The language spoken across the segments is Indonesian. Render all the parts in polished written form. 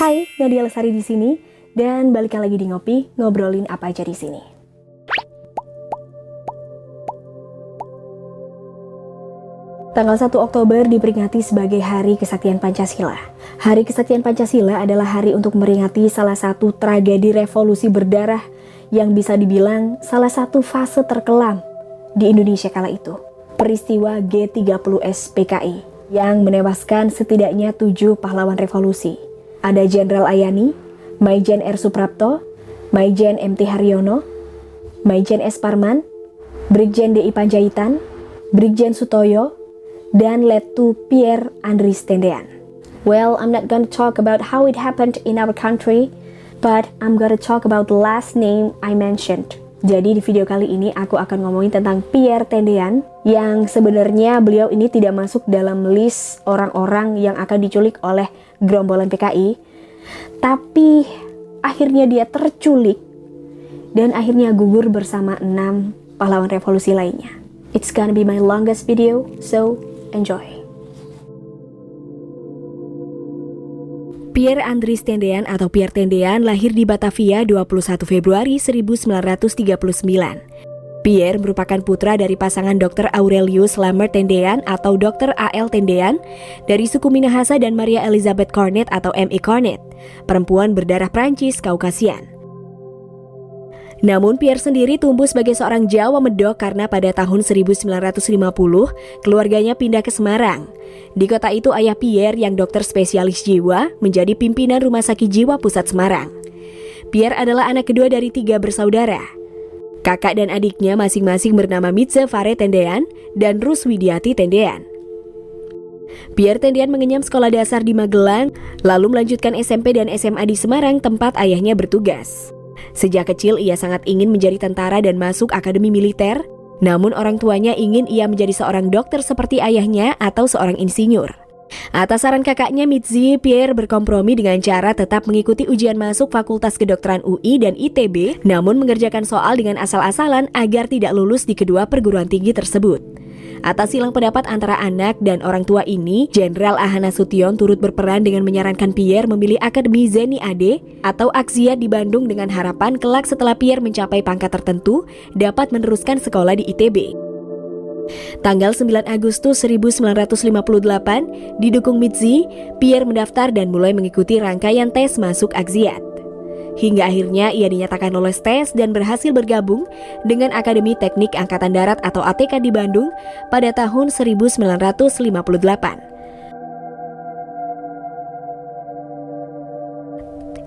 Hai, Nadia Lestari di sini dan balikan lagi di Ngopi, ngobrolin apa aja di sini. Tanggal 1 Oktober diperingati sebagai Hari Kesaktian Pancasila. Hari Kesaktian Pancasila adalah hari untuk memperingati salah satu tragedi revolusi berdarah yang bisa dibilang salah satu fase terkelam di Indonesia kala itu. Peristiwa G30S PKI yang menewaskan setidaknya 7 pahlawan revolusi. Ada Jenderal Ayani, Maijen R. Suprapto, Maijen MT Haryono, Maijen S. Parman, Brigjen DI Panjaitan, Brigjen Sutoyo, dan Lettu Pierre Andries Tendean. Well, I'm not gonna talk about how it happened in our country, but I'm gonna talk about the last name I mentioned. Jadi di video kali ini aku akan ngomongin tentang Pierre Tendean yang sebenarnya beliau ini tidak masuk dalam list orang-orang yang akan diculik oleh gerombolan PKI, tapi akhirnya dia terculik dan akhirnya gugur bersama 6 pahlawan revolusi lainnya. It's gonna be my longest video, so enjoy. Pierre Andries Tendean atau Pierre Tendean lahir di Batavia 21 Februari 1939. Pierre merupakan putra dari pasangan Dr. Aurelius Lambert Tendean atau Dr. A.L. Tendean dari suku Minahasa dan Maria Elizabeth Cornet atau M.E. Cornet, perempuan berdarah Prancis Kaukasian. Namun Pierre sendiri tumbuh sebagai seorang Jawa Medok karena pada tahun 1950 keluarganya pindah ke Semarang. Di kota itu ayah Pierre yang dokter spesialis jiwa menjadi pimpinan Rumah Sakit Jiwa Pusat Semarang. Pierre adalah anak kedua dari 3 bersaudara. Kakak dan adiknya masing-masing bernama Mitze Fare Tendean dan Rus Widiati Tendean. Pierre Tendean mengenyam sekolah dasar di Magelang, lalu melanjutkan SMP dan SMA di Semarang tempat ayahnya bertugas. Sejak kecil ia sangat ingin menjadi tentara dan masuk akademi militer, namun orang tuanya ingin ia menjadi seorang dokter seperti ayahnya atau seorang insinyur. Atas saran kakaknya Mitzi, Pierre berkompromi dengan cara tetap mengikuti ujian masuk Fakultas Kedokteran UI dan ITB, namun mengerjakan soal dengan asal-asalan agar tidak lulus di kedua perguruan tinggi tersebut. Atas silang pendapat antara anak dan orang tua ini, Jenderal A. Nasution turut berperan dengan menyarankan Pierre memilih Akademi Zeni AD atau Akziat di Bandung dengan harapan kelak setelah Pierre mencapai pangkat tertentu dapat meneruskan sekolah di ITB. Tanggal 9 Agustus 1958, didukung Mitzi, Pierre mendaftar dan mulai mengikuti rangkaian tes masuk Akziat. Hingga akhirnya ia dinyatakan lolos tes dan berhasil bergabung dengan Akademi Teknik Angkatan Darat atau ATK di Bandung pada tahun 1958.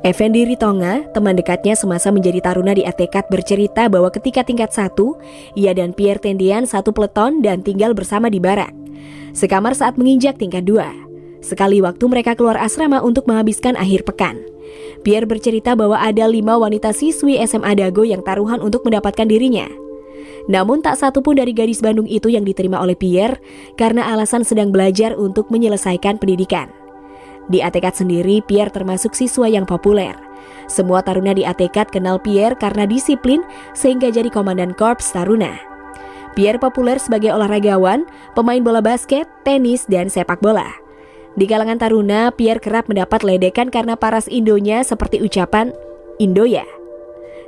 Effendi Ritonga, teman dekatnya semasa menjadi taruna di ATK, bercerita bahwa ketika tingkat 1, ia dan Pierre Tendean satu peleton dan tinggal bersama di barak. Sekamar saat menginjak tingkat 2. Sekali waktu mereka keluar asrama untuk menghabiskan akhir pekan. Pierre bercerita bahwa ada 5 wanita siswi SMA Dago yang taruhan untuk mendapatkan dirinya. Namun tak satu pun dari gadis Bandung itu yang diterima oleh Pierre karena alasan sedang belajar untuk menyelesaikan pendidikan. Di ATK sendiri, Pierre termasuk siswa yang populer. Semua taruna di ATK kenal Pierre karena disiplin sehingga jadi komandan korps taruna. Pierre populer sebagai olahragawan, pemain bola basket, tenis, dan sepak bola. Di kalangan taruna, Pierre kerap mendapat ledekan karena paras Indonya seperti ucapan Indo ya.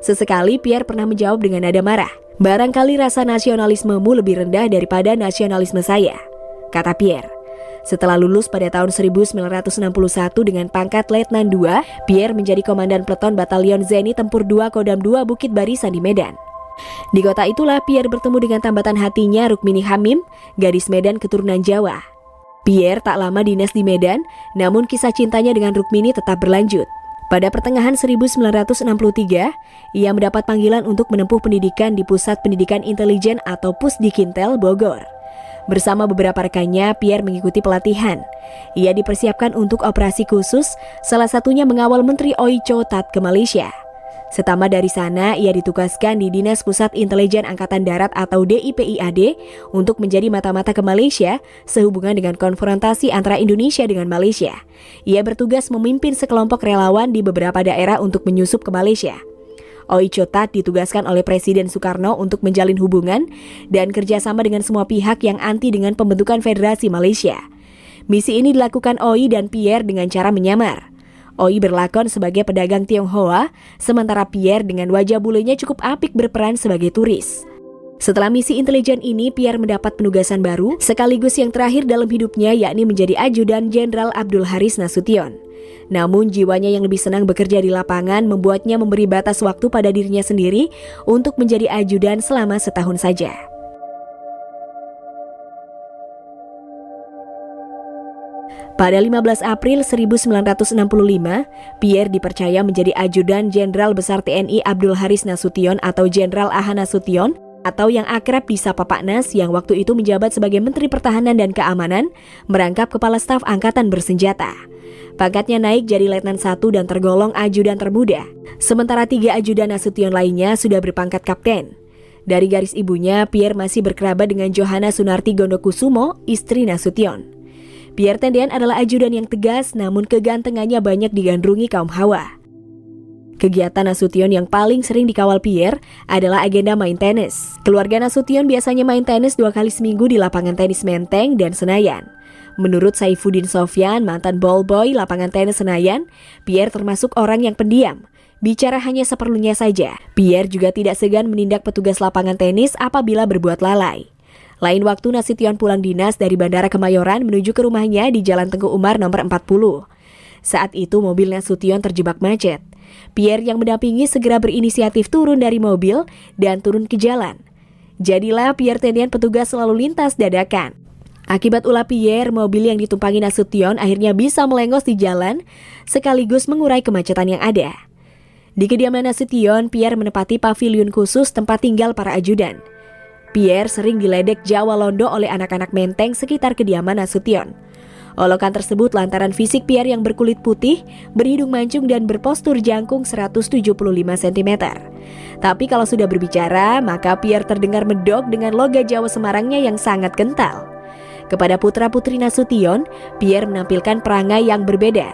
Sesekali Pierre pernah menjawab dengan nada marah, "Barangkali rasa nasionalismemu lebih rendah daripada nasionalisme saya," kata Pierre. Setelah lulus pada tahun 1961 dengan pangkat Letnan 2, Pierre menjadi komandan peleton Batalion Zeni Tempur 2 Kodam 2 Bukit Barisan di Medan. Di kota itulah Pierre bertemu dengan tambatan hatinya Rukmini Hamim, gadis Medan keturunan Jawa. Pierre tak lama dinas di Medan, namun kisah cintanya dengan Rukmini tetap berlanjut. Pada pertengahan 1963, ia mendapat panggilan untuk menempuh pendidikan di Pusat Pendidikan Intelijen atau Pusdikintel Bogor. Bersama beberapa rekannya, Pierre mengikuti pelatihan. Ia dipersiapkan untuk operasi khusus, salah satunya mengawal Menteri Ooi Cho Tat ke Malaysia. Setama dari sana, ia ditugaskan di Dinas Pusat Intelijen Angkatan Darat atau DIPIAD untuk menjadi mata-mata ke Malaysia sehubungan dengan konfrontasi antara Indonesia dengan Malaysia. Ia bertugas memimpin sekelompok relawan di beberapa daerah untuk menyusup ke Malaysia. Ooi Cho Tat ditugaskan oleh Presiden Soekarno untuk menjalin hubungan dan kerjasama dengan semua pihak yang anti dengan pembentukan Federasi Malaysia. Misi ini dilakukan Ooi dan Pierre dengan cara menyamar. Oi berlakon sebagai pedagang Tionghoa, sementara Pierre dengan wajah bulenya cukup apik berperan sebagai turis. Setelah misi intelijen ini, Pierre mendapat penugasan baru, sekaligus yang terakhir dalam hidupnya, yakni menjadi ajudan Jenderal Abdul Haris Nasution. Namun jiwanya yang lebih senang bekerja di lapangan membuatnya memberi batas waktu pada dirinya sendiri untuk menjadi ajudan selama setahun saja. Pada 15 April 1965, Pierre dipercaya menjadi ajudan Jenderal Besar TNI Abdul Haris Nasution atau Jenderal AH Nasution, atau yang akrab disapa Pak Nas, yang waktu itu menjabat sebagai Menteri Pertahanan dan Keamanan, merangkap Kepala Staf Angkatan Bersenjata. Pangkatnya naik jadi Letnan 1 dan tergolong ajudan termuda. Sementara 3 ajudan Nasution lainnya sudah berpangkat kapten. Dari garis ibunya, Pierre masih berkerabat dengan Johanna Sunarti Gondokusumo, istri Nasution. Pierre tendean adalah ajudan yang tegas, namun kegantengannya banyak digandrungi kaum hawa. Kegiatan Nasution yang paling sering dikawal Pierre adalah agenda main tenis. Keluarga Nasution biasanya main tenis 2 kali seminggu di lapangan tenis Menteng dan Senayan. Menurut Saifuddin Sofyan, mantan ballboy lapangan tenis Senayan, Pierre termasuk orang yang pendiam. Bicara hanya seperlunya saja. Pierre juga tidak segan menindak petugas lapangan tenis apabila berbuat lalai. Lain waktu Nasution pulang dinas dari Bandara Kemayoran menuju ke rumahnya di Jalan Tengku Umar nomor 40. Saat itu mobil Nasution terjebak macet. Pierre yang mendampingi segera berinisiatif turun dari mobil dan turun ke jalan. Jadilah Pierre tendean petugas selalu lintas dadakan. Akibat ulah Pierre, mobil yang ditumpangi Nasution akhirnya bisa melengos di jalan sekaligus mengurai kemacetan yang ada. Di kediaman Nasution, Pierre menempati pavilion khusus tempat tinggal para ajudan. Pierre sering diledek Jawa Londo oleh anak-anak Menteng sekitar kediaman Nasution. Olokan tersebut lantaran fisik Pierre yang berkulit putih, berhidung mancung dan berpostur jangkung 175 cm. Tapi kalau sudah berbicara, maka Pierre terdengar medok dengan loga Jawa Semarangnya yang sangat kental. Kepada putra-putri Nasution, Pierre menampilkan perangai yang berbeda.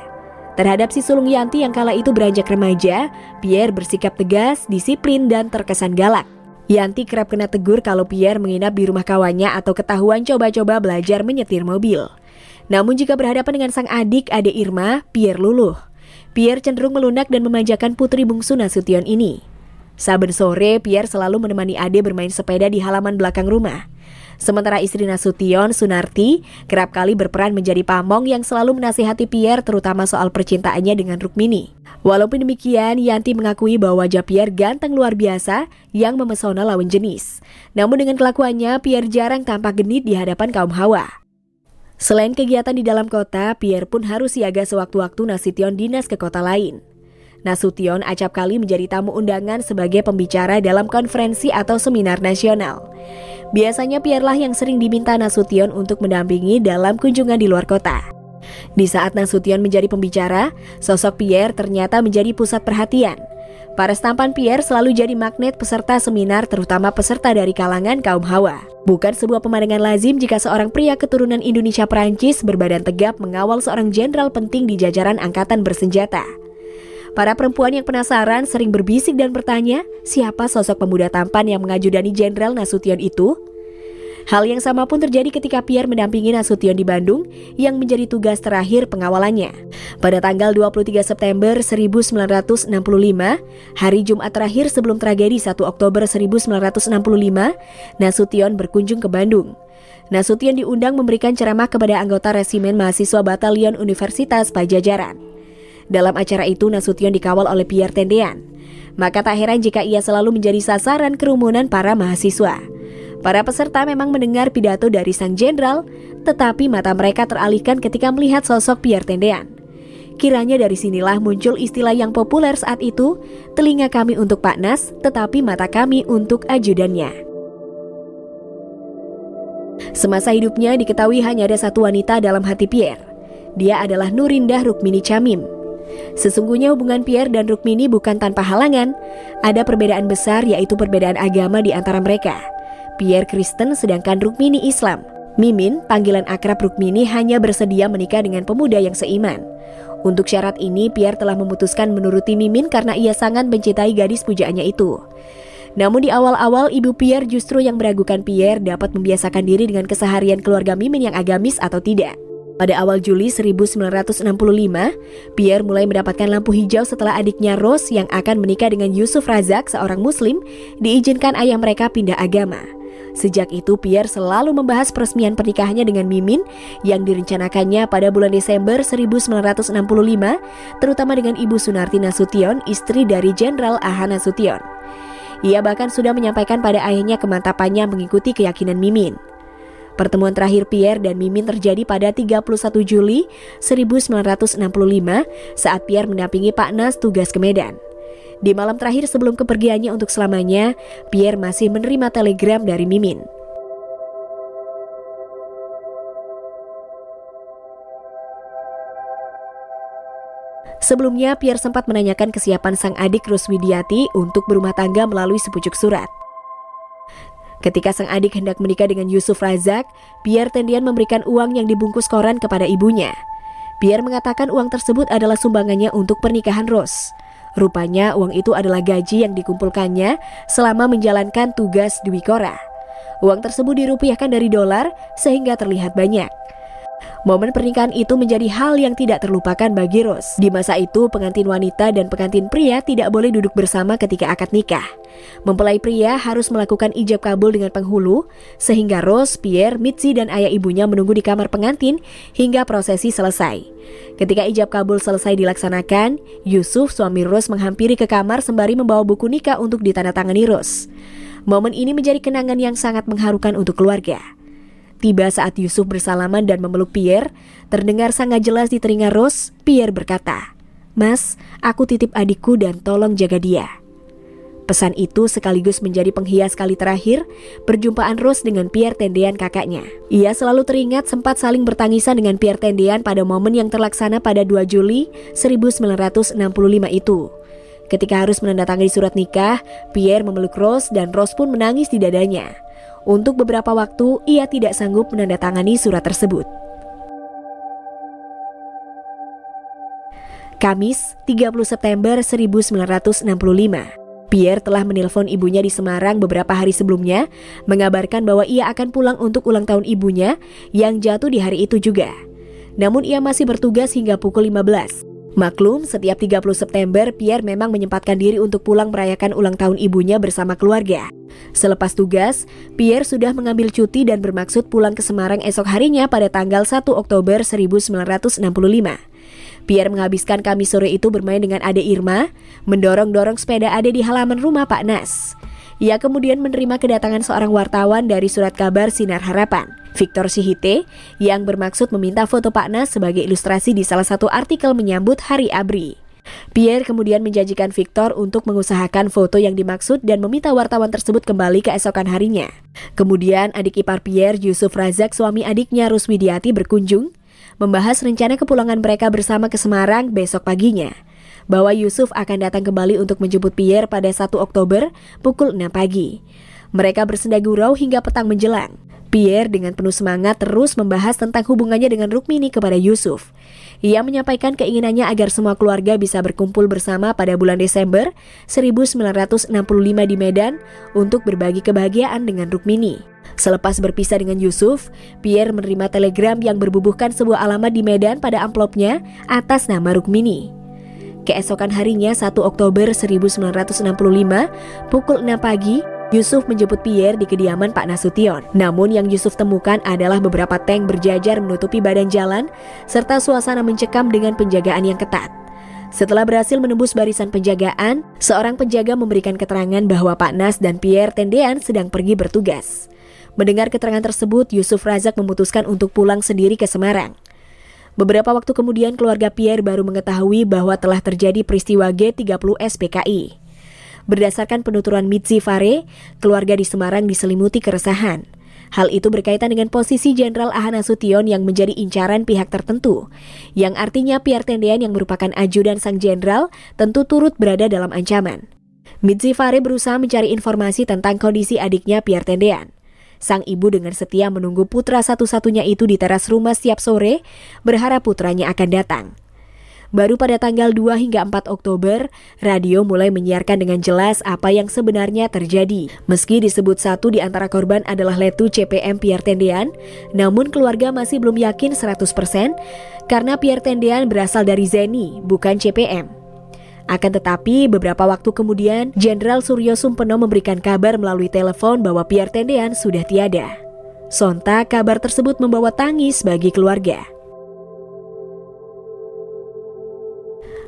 Terhadap si sulung Yanti yang kala itu beranjak remaja, Pierre bersikap tegas, disiplin, dan terkesan galak. Yanti kerap kena tegur kalau Pierre menginap di rumah kawannya atau ketahuan coba-coba belajar menyetir mobil. Namun jika berhadapan dengan sang adik, Ade Irma, Pierre luluh. Pierre cenderung melunak dan memanjakan putri bungsu Nasution ini. Saben sore, Pierre selalu menemani Ade bermain sepeda di halaman belakang rumah. Sementara istri Nasution, Sunarti, kerap kali berperan menjadi pamong yang selalu menasihati Pierre terutama soal percintaannya dengan Rukmini. Walaupun demikian, Yanti mengakui bahwa wajah Pierre ganteng luar biasa yang memesona lawan jenis. Namun dengan kelakuannya, Pierre jarang tampak genit di hadapan kaum hawa. Selain kegiatan di dalam kota, Pierre pun harus siaga sewaktu-waktu Nasution dinas ke kota lain. Nasution acap kali menjadi tamu undangan sebagai pembicara dalam konferensi atau seminar nasional. Biasanya Pierre lah yang sering diminta Nasution untuk mendampingi dalam kunjungan di luar kota. Di saat Nasution menjadi pembicara, sosok Pierre ternyata menjadi pusat perhatian. Paras tampan Pierre selalu jadi magnet peserta seminar, terutama peserta dari kalangan kaum hawa. Bukan sebuah pemandangan lazim jika seorang pria keturunan Indonesia Perancis berbadan tegap mengawal seorang jenderal penting di jajaran angkatan bersenjata. Para perempuan yang penasaran sering berbisik dan bertanya, siapa sosok pemuda tampan yang mengajudani Jenderal Nasution itu? Hal yang sama pun terjadi ketika Pierre mendampingi Nasution di Bandung yang menjadi tugas terakhir pengawalannya. Pada tanggal 23 September 1965, hari Jumat terakhir sebelum tragedi 1 Oktober 1965, Nasution berkunjung ke Bandung. Nasution diundang memberikan ceramah kepada anggota resimen mahasiswa Batalion Universitas Pajajaran. Dalam acara itu, Nasution dikawal oleh Pierre tendean. Maka tak heran jika ia selalu menjadi sasaran kerumunan para mahasiswa. Para peserta memang mendengar pidato dari sang jenderal, tetapi mata mereka teralihkan ketika melihat sosok Pierre tendean. Kiranya dari sinilah muncul istilah yang populer saat itu, telinga kami untuk Pak Nas, tetapi mata kami untuk ajudannya. Semasa hidupnya diketahui hanya ada satu wanita dalam hati Pierre. Dia adalah Nurindah Rukmini Chamim. Sesungguhnya hubungan Pierre dan Rukmini bukan tanpa halangan. Ada perbedaan besar, yaitu perbedaan agama di antara mereka. Pierre Kristen sedangkan Rukmini Islam. Mimin, panggilan akrab Rukmini, hanya bersedia menikah dengan pemuda yang seiman. Untuk syarat ini, Pierre telah memutuskan menuruti Mimin karena ia sangat mencintai gadis pujaannya itu. Namun di awal-awal, ibu Pierre justru yang meragukan Pierre dapat membiasakan diri dengan keseharian keluarga Mimin yang agamis atau tidak. Pada awal Juli 1965, Pierre mulai mendapatkan lampu hijau setelah adiknya Rose yang akan menikah dengan Yusuf Razak, seorang muslim, diizinkan ayah mereka pindah agama. Sejak itu Pierre selalu membahas peresmian pernikahannya dengan Mimin yang direncanakannya pada bulan Desember 1965, terutama dengan Ibu Sunarti Nasution, istri dari Jenderal A.H. Nasution. Ia bahkan sudah menyampaikan pada ayahnya kemantapannya mengikuti keyakinan Mimin. Pertemuan terakhir Pierre dan Mimin terjadi pada 31 Juli 1965 saat Pierre mendampingi Pak Nas tugas ke Medan. Di malam terakhir sebelum kepergiannya untuk selamanya, Pierre masih menerima telegram dari Mimin. Sebelumnya, Pierre sempat menanyakan kesiapan sang adik Ruswidiati untuk berumah tangga melalui sepucuk surat. Ketika sang adik hendak menikah dengan Yusuf Razak, Pierre Tendian memberikan uang yang dibungkus koran kepada ibunya. Pierre mengatakan uang tersebut adalah sumbangannya untuk pernikahan Rose. Rupanya uang itu adalah gaji yang dikumpulkannya selama menjalankan tugas Dwi Korah. Uang tersebut dirupiahkan dari dolar sehingga terlihat banyak. Momen pernikahan itu menjadi hal yang tidak terlupakan bagi Rose. Di masa itu, pengantin wanita dan pengantin pria tidak boleh duduk bersama ketika akad nikah. Mempelai pria harus melakukan ijab kabul dengan penghulu, sehingga Rose, Pierre, Mitzi, dan ayah ibunya menunggu di kamar pengantin hingga prosesi selesai. Ketika ijab kabul selesai dilaksanakan, Yusuf, suami Rose, menghampiri ke kamar sembari membawa buku nikah untuk ditandatangani Rose. Momen ini menjadi kenangan yang sangat mengharukan untuk keluarga. Tiba saat Yusuf bersalaman dan memeluk Pierre, terdengar sangat jelas di telinga Rose. Pierre berkata, "Mas, aku titip adikku dan tolong jaga dia." Pesan itu sekaligus menjadi penghias kali terakhir perjumpaan Rose dengan Pierre Tendean kakaknya. Ia selalu teringat sempat saling bertangisan dengan Pierre Tendean pada momen yang terlaksana pada 2 Juli 1965 itu. Ketika harus menandatangani surat nikah, Pierre memeluk Rose dan Rose pun menangis di dadanya. Untuk beberapa waktu, ia tidak sanggup menandatangani surat tersebut. Kamis, 30 September 1965. Pierre telah menelpon ibunya di Semarang beberapa hari sebelumnya, mengabarkan bahwa ia akan pulang untuk ulang tahun ibunya yang jatuh di hari itu juga. Namun ia masih bertugas hingga pukul 15. Maklum, setiap 30 September, Pierre memang menyempatkan diri untuk pulang merayakan ulang tahun ibunya bersama keluarga. Selepas tugas, Pierre sudah mengambil cuti dan bermaksud pulang ke Semarang esok harinya pada tanggal 1 Oktober 1965. Pierre menghabiskan Kamis sore itu bermain dengan Ade Irma, mendorong-dorong sepeda Ade di halaman rumah Pak Nas. Ia kemudian menerima kedatangan seorang wartawan dari surat kabar Sinar Harapan, Victor Sihite, yang bermaksud meminta foto Pak Nas sebagai ilustrasi di salah satu artikel menyambut Hari ABRI. Pierre kemudian menjanjikan Victor untuk mengusahakan foto yang dimaksud dan meminta wartawan tersebut kembali keesokan harinya. Kemudian adik ipar Pierre, Yusuf Razak, suami adiknya Ruswidiati berkunjung, membahas rencana kepulangan mereka bersama ke Semarang besok paginya. Bahwa Yusuf akan datang kembali untuk menjemput Pierre pada 1 Oktober pukul 6 pagi. Mereka bersenda gurau hingga petang menjelang. Pierre dengan penuh semangat terus membahas tentang hubungannya dengan Rukmini kepada Yusuf. Ia menyampaikan keinginannya agar semua keluarga bisa berkumpul bersama pada bulan Desember 1965 di Medan untuk berbagi kebahagiaan dengan Rukmini. Selepas berpisah dengan Yusuf, Pierre menerima telegram yang berbubuhkan sebuah alamat di Medan pada amplopnya atas nama Rukmini. Keesokan harinya 1 Oktober 1965, pukul 6 pagi, Yusuf menjemput Pierre di kediaman Pak Nasution. Namun yang Yusuf temukan adalah beberapa tank berjajar menutupi badan jalan, serta suasana mencekam dengan penjagaan yang ketat. Setelah berhasil menembus barisan penjagaan, seorang penjaga memberikan keterangan bahwa Pak Nas dan Pierre Tendean sedang pergi bertugas. Mendengar keterangan tersebut, Yusuf Razak memutuskan untuk pulang sendiri ke Semarang. Beberapa waktu kemudian keluarga Pierre baru mengetahui bahwa telah terjadi peristiwa G30S PKI. Berdasarkan penuturan Mitzi Fare, keluarga di Semarang diselimuti keresahan. Hal itu berkaitan dengan posisi Jenderal A.H. Nasution yang menjadi incaran pihak tertentu, yang artinya Pierre Tendean yang merupakan ajudan sang jenderal tentu turut berada dalam ancaman. Mitzi Fare berusaha mencari informasi tentang kondisi adiknya Pierre Tendean. Sang ibu dengan setia menunggu putra satu-satunya itu di teras rumah setiap sore, berharap putranya akan datang. Baru pada tanggal 2 hingga 4 Oktober, radio mulai menyiarkan dengan jelas apa yang sebenarnya terjadi. Meski disebut satu di antara korban adalah Letu CPM Pierre Tendean, namun keluarga masih belum yakin 100% karena Pierre Tendean berasal dari Zeni, bukan CPM. Akan tetapi, beberapa waktu kemudian, Jenderal Suryo Sumpeno memberikan kabar melalui telepon bahwa Pierre Tendean sudah tiada. Sontak, kabar tersebut membawa tangis bagi keluarga.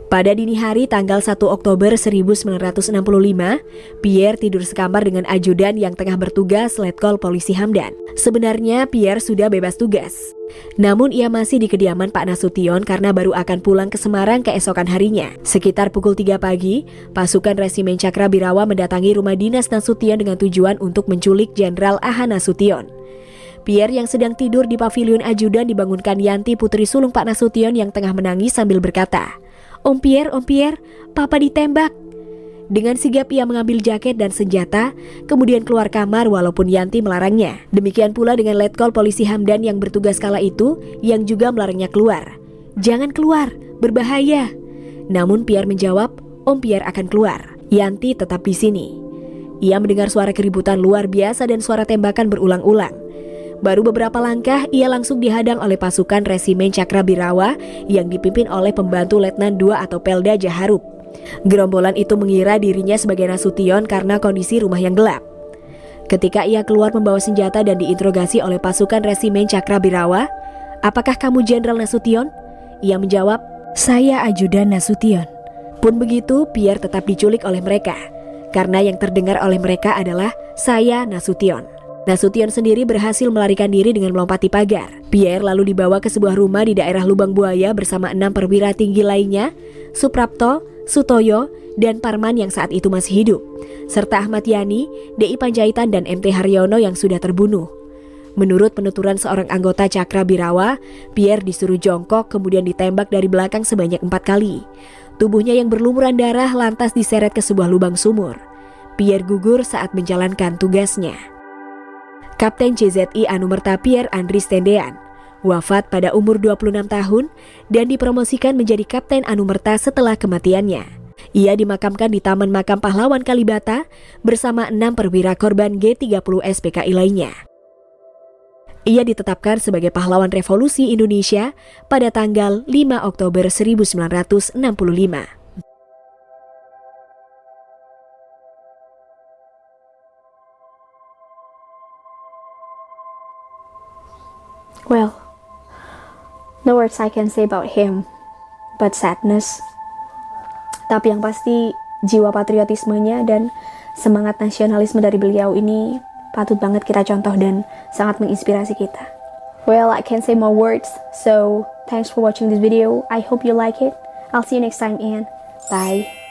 Pada dini hari tanggal 1 Oktober 1965, Pierre tidur sekamar dengan ajudan yang tengah bertugas Letkol Polisi Hamdan. Sebenarnya Pierre sudah bebas tugas. Namun ia masih di kediaman Pak Nasution karena baru akan pulang ke Semarang keesokan harinya. Sekitar pukul 3 pagi, pasukan Resimen Cakrabirawa mendatangi rumah dinas Nasution dengan tujuan untuk menculik Jenderal A.H. Nasution. Pierre yang sedang tidur di pavilion ajudan dibangunkan Yanti putri sulung Pak Nasution yang tengah menangis sambil berkata, Om Pierre, Papa ditembak." Dengan sigap ia mengambil jaket dan senjata, kemudian keluar kamar walaupun Yanti melarangnya. Demikian pula dengan Letkol Polisi Hamdan yang bertugas kala itu, yang juga melarangnya keluar. "Jangan keluar, berbahaya." Namun Pierre menjawab, "Om Pierre akan keluar. Yanti tetap di sini." Ia mendengar suara keributan luar biasa dan suara tembakan berulang-ulang. Baru beberapa langkah, ia langsung dihadang oleh pasukan Resimen Cakrabirawa yang dipimpin oleh pembantu Letnan II atau Pelda Jaharup. Gerombolan itu mengira dirinya sebagai Nasution karena kondisi rumah yang gelap. Ketika ia keluar membawa senjata dan diinterogasi oleh pasukan Resimen Cakrabirawa, "Apakah kamu Jenderal Nasution?" Ia menjawab, "Saya ajudan Nasution." Pun begitu, Pierre tetap diculik oleh mereka, karena yang terdengar oleh mereka adalah, "Saya Nasution." Nasution sendiri berhasil melarikan diri dengan melompati pagar. Pierre lalu dibawa ke sebuah rumah di daerah Lubang Buaya bersama 6 perwira tinggi lainnya, Suprapto, Sutoyo, dan Parman yang saat itu masih hidup, serta Ahmad Yani, D.I. Panjaitan, dan M.T. Haryono yang sudah terbunuh. Menurut penuturan seorang anggota Cakrabirawa, Pierre disuruh jongkok kemudian ditembak dari belakang sebanyak 4 kali. Tubuhnya yang berlumuran darah lantas diseret ke sebuah lubang sumur. Pierre gugur saat menjalankan tugasnya. Kapten CZI Anumerta Pierre Andries Tendean wafat pada umur 26 tahun dan dipromosikan menjadi Kapten Anumerta setelah kematiannya. Ia dimakamkan di Taman Makam Pahlawan Kalibata bersama 6 perwira korban G30 SPKI lainnya. Ia ditetapkan sebagai pahlawan revolusi Indonesia pada tanggal 5 Oktober 1965. Well, no words I can say about him, but sadness. Tapi yang pasti jiwa patriotismenya dan semangat nasionalisme dari beliau ini patut banget kita contoh dan sangat menginspirasi kita. Well, I can't say more words, so thanks for watching this video. I hope you like it. I'll see you next time and bye.